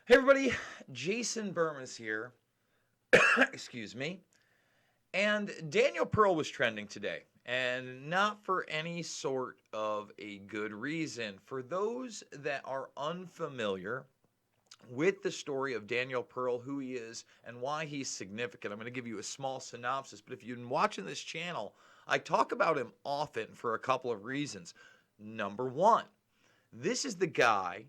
Hey everybody, Jason Burmas here. Excuse me. And Daniel Pearl was trending today, and not for any sort of a good reason. For those that are unfamiliar with the story of Daniel Pearl, who he is, and why he's significant, I'm going to give you a small synopsis. But if you've been watching this channel, I talk about him often for a couple of reasons. Number one, this is the guy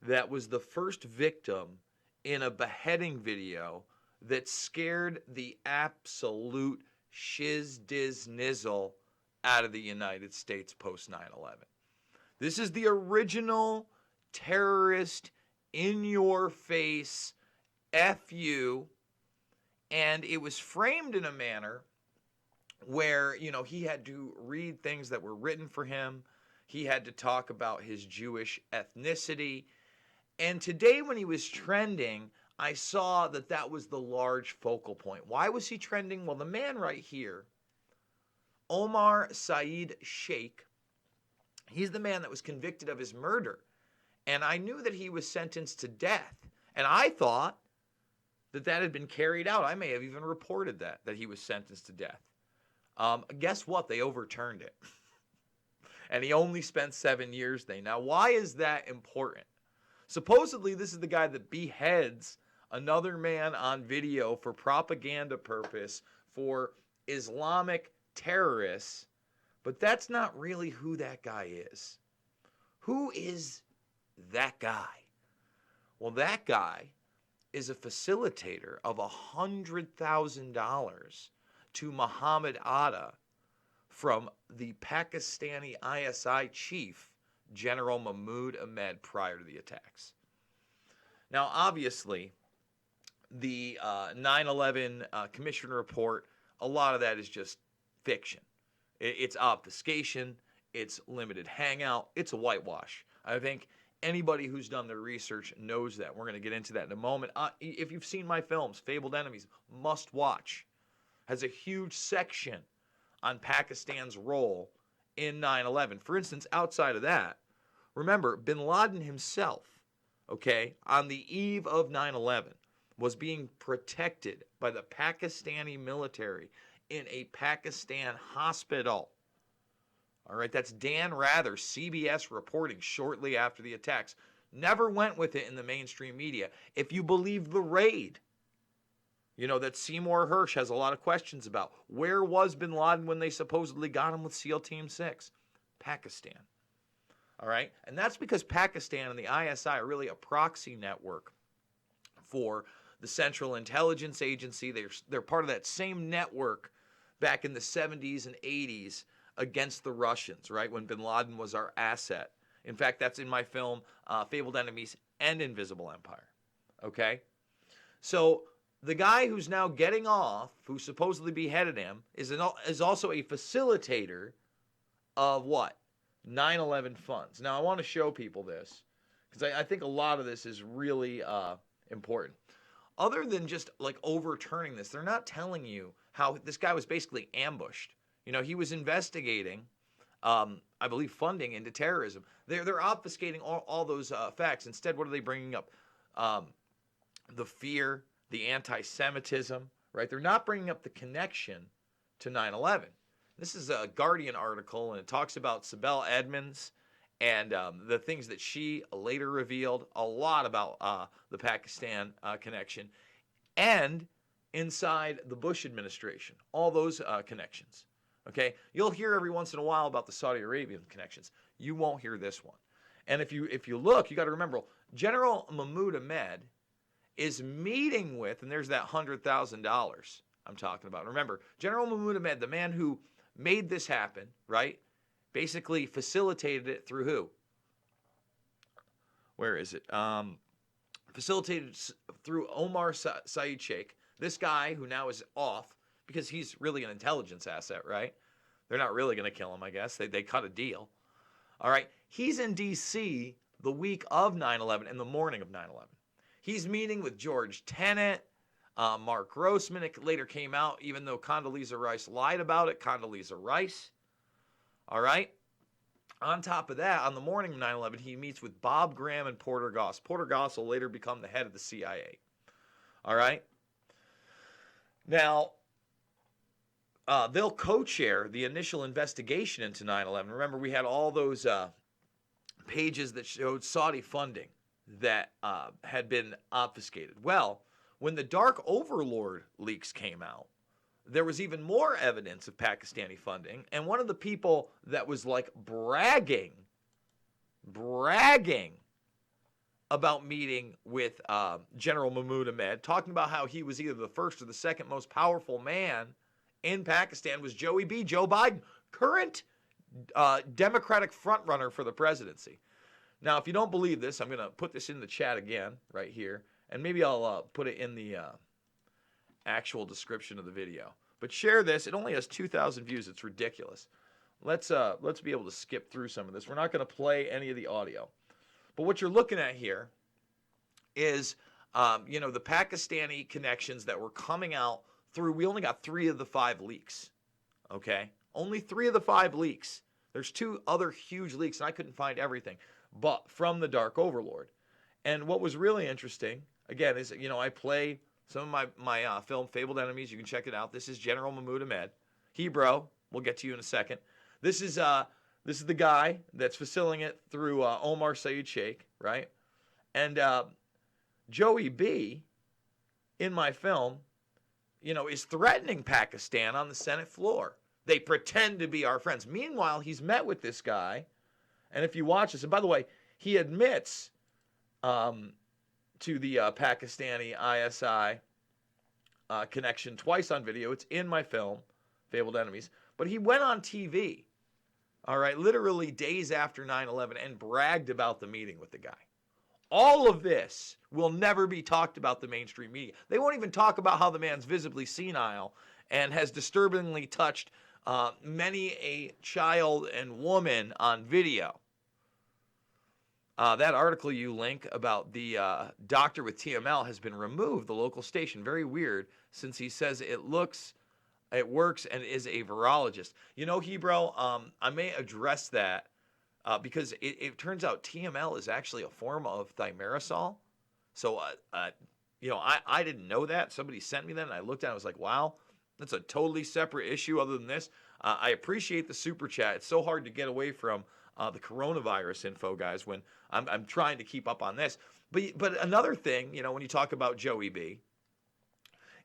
that was the first victim in a beheading video that scared the absolute shiz diz nizzle out of the United States post 9/11. This is the original terrorist, in your face, F you, and it was framed in a manner where, he had to read things that were written for him. He had to talk about his Jewish ethnicity. And today, when he was trending, I saw that that was the large focal point. Why was he trending? Well, the man right here, Omar Saeed Sheikh, he's the man that was convicted of his murder. And I knew that he was sentenced to death. And I thought that that had been carried out. I may have even reported that he was sentenced to death. Guess what? They overturned it. And he only spent 7 years there. Now, why is that important? Supposedly, this is the guy that beheads another man on video for propaganda purpose for Islamic terrorists, but that's not really who that guy is. Who is that guy? Well, that guy is a facilitator of $100,000 to Muhammad Atta from the Pakistani ISI chief, General Mahmoud Ahmed, prior to the attacks. Now, obviously, the 9/11 Commission report, a lot of that is just fiction. It's obfuscation. It's limited hangout. It's a whitewash. I think anybody who's done their research knows that. We're going to get into that in a moment. If you've seen my films, Fabled Enemies, must watch, has a huge section on Pakistan's role in 9/11. For instance, outside of that, remember, bin Laden himself, okay, on the eve of 9/11, was being protected by the Pakistani military in a Pakistan hospital. All right, that's Dan Rather, CBS, reporting shortly after the attacks. Never went with it in the mainstream media. If you believe the raid, that Seymour Hersh has a lot of questions about. Where was bin Laden when they supposedly got him with SEAL Team 6? Pakistan. All right? And that's because Pakistan and the ISI are really a proxy network for the Central Intelligence Agency. They're part of that same network back in the 70s and 80s against the Russians, right, when bin Laden was our asset. In fact, that's in my film, Fabled Enemies and Invisible Empire. Okay? So the guy who's now getting off, who supposedly beheaded him, is also a facilitator of what? 9/11 funds. Now, I want to show people this because I think a lot of this is really important. Other than just like overturning this, they're not telling you how this guy was basically ambushed. He was investigating, I believe, funding into terrorism. They're obfuscating all those facts. Instead, what are they bringing up? The fear, the anti-Semitism, right? They're not bringing up the connection to 9/11. This is a Guardian article, and it talks about Sibel Edmonds and the things that she later revealed, a lot about the Pakistan connection, and inside the Bush administration, all those connections. Okay, you'll hear every once in a while about the Saudi Arabian connections. You won't hear this one. And if you look, you got to remember, General Mahmoud Ahmed is meeting with, and there's that $100,000 I'm talking about. Remember, General Mahmoud Ahmed, the man who made this happen, right? Basically facilitated it through who? Where is it? Facilitated through Omar Saeed Sheikh, this guy who now is off because he's really an intelligence asset, right? They're not really going to kill him, I guess. They cut a deal. All right. He's in D.C. the week of 9/11 and the morning of 9/11. He's meeting with George Tenet, Mark Grossman. It later came out, even though Condoleezza Rice lied about it, Condoleezza Rice. All right. On top of that, on the morning of 9/11, he meets with Bob Graham and Porter Goss. Porter Goss will later become the head of the CIA. All right? Now, they'll co-chair the initial investigation into 9/11. Remember, we had all those pages that showed Saudi funding that had been obfuscated. Well, when the Dark Overlord leaks came out, there was even more evidence of Pakistani funding. And one of the people that was like bragging about meeting with General Mahmoud Ahmed, talking about how he was either the first or the second most powerful man in Pakistan, was Joe Biden, current Democratic frontrunner for the presidency. Now, if you don't believe this, I'm going to put this in the chat again right here, and maybe I'll put it in the actual description of the video. But share this. It only has 2,000 views. It's ridiculous. Let's be able to skip through some of this. We're not going to play any of the audio. But what you're looking at here is, the Pakistani connections that were coming out through. We only got 3 of the 5 leaks. Okay? Only 3 of the 5 leaks. There's 2 other huge leaks, and I couldn't find everything, but from the Dark Overlord. And what was really interesting, again, is, I play some of my film, Fabled Enemies. You can check it out. This is General Mahmoud Ahmed. Hebrew, we'll get to you in a second. This is the guy that's facilitating it through Omar Saeed Sheikh, right? And Joey B, in my film, is threatening Pakistan on the Senate floor. They pretend to be our friends. Meanwhile, he's met with this guy, and if you watch this, and by the way, he admits to the Pakistani ISI connection twice on video. It's in my film, Fabled Enemies. But he went on TV, all right, literally days after 9/11 and bragged about the meeting with the guy. All of this will never be talked about the mainstream media. They won't even talk about how the man's visibly senile and has disturbingly touched many a child and woman on video. That article you link about the doctor with TML has been removed, the local station. Very weird, since he says it works, and is a virologist. Hebrew, I may address that because it turns out TML is actually a form of thimerosal. So, I didn't know that. Somebody sent me that, and I looked at it. I was like, wow, that's a totally separate issue other than this. I appreciate the super chat. It's so hard to get away from the coronavirus info, guys, when I'm trying to keep up on this. But another thing, when you talk about Joey B,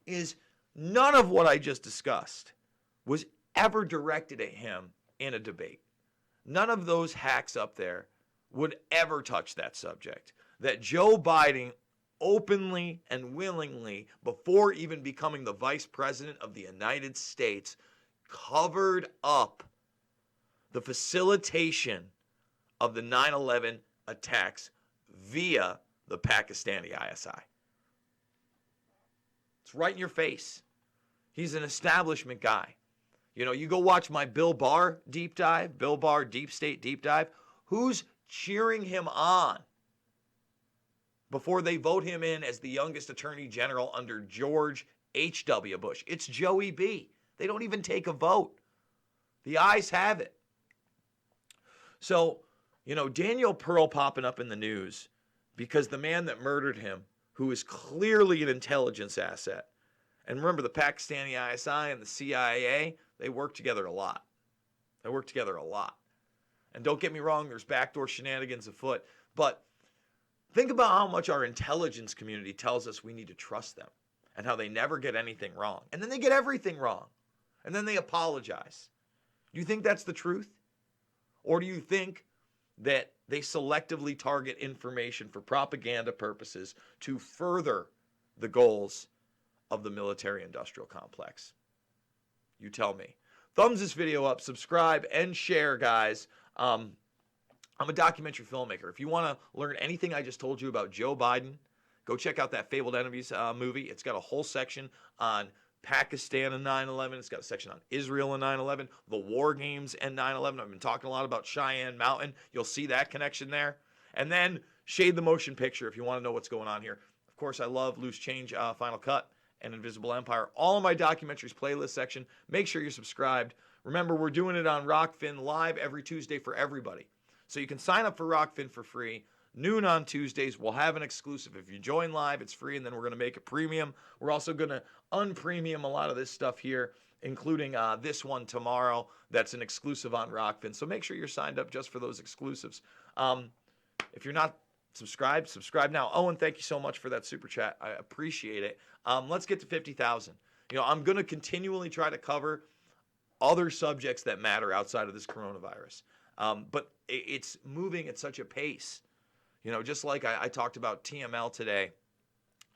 is none of what I just discussed was ever directed at him in a debate. None of those hacks up there would ever touch that subject. That Joe Biden openly and willingly, before even becoming the vice president of the United States, covered up the facilitation of the 9/11 attacks via the Pakistani ISI. It's right in your face. He's an establishment guy. You go watch my Bill Barr deep dive, Bill Barr Deep State deep dive. Who's cheering him on before they vote him in as the youngest attorney general under George H.W. Bush? It's Joey B. They don't even take a vote. The ayes have it. So, Daniel Pearl popping up in the news because the man that murdered him, who is clearly an intelligence asset, and remember the Pakistani ISI and the CIA, they work together a lot. And don't get me wrong, there's backdoor shenanigans afoot, but think about how much our intelligence community tells us we need to trust them and how they never get anything wrong. And then they get everything wrong. And then they apologize. Do you think that's the truth? Or do you think that they selectively target information for propaganda purposes to further the goals of the military-industrial complex? You tell me. Thumbs this video up, subscribe, and share, guys. I'm a documentary filmmaker. If you want to learn anything I just told you about Joe Biden, go check out that Fabled Enemies movie. It's got a whole section on Pakistan and 9/11. It's got a section on Israel and 9/11, the war games and 9/11. I've been talking a lot about Cheyenne Mountain. You'll see that connection there. And then Shade the Motion Picture if you want to know what's going on here. Of course, I love Loose Change, Final Cut, and Invisible Empire. All of my documentaries playlist section. Make sure you're subscribed Remember, we're doing it on Rockfin Live every Tuesday for everybody. So you can sign up for Rockfin for free. Noon on Tuesdays, we'll have an exclusive. If you join live, it's free, and then we're going to make it premium. We're also going to unpremium a lot of this stuff here, including this one tomorrow that's an exclusive on Rockfin. So make sure you're signed up just for those exclusives. If you're not subscribed, subscribe now. Owen, thank you so much for that super chat. I appreciate it. Let's get to 50,000. I'm going to continually try to cover other subjects that matter outside of this coronavirus. But it's moving at such a pace. Just like I talked about TML today,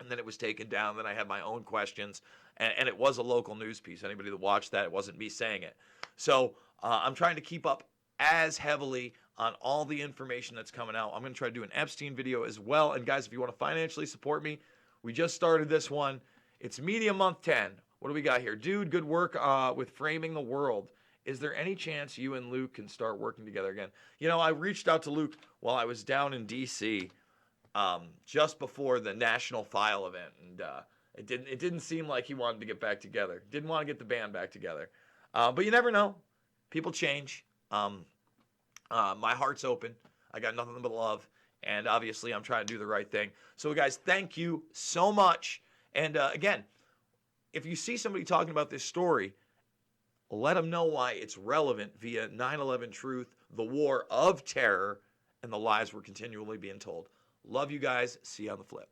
and then it was taken down. Then I had my own questions, and it was a local news piece. Anybody that watched that, it wasn't me saying it. So I'm trying to keep up as heavily on all the information that's coming out. I'm going to try to do an Epstein video as well. And guys, if you want to financially support me, we just started this one. It's Media Month 10. What do we got here? Dude, good work with framing the world. Is there any chance you and Luke can start working together again? I reached out to Luke while I was down in D.C. Just before the National File event, and it didn't seem like he wanted to get back together. Didn't want to get the band back together. But you never know. People change. My heart's open. I got nothing but love, and obviously I'm trying to do the right thing. So guys, thank you so much. And again, if you see somebody talking about this story, let them know why it's relevant via 9/11 Truth, the war of terror, and the lies we're continually being told. Love you guys. See you on the flip.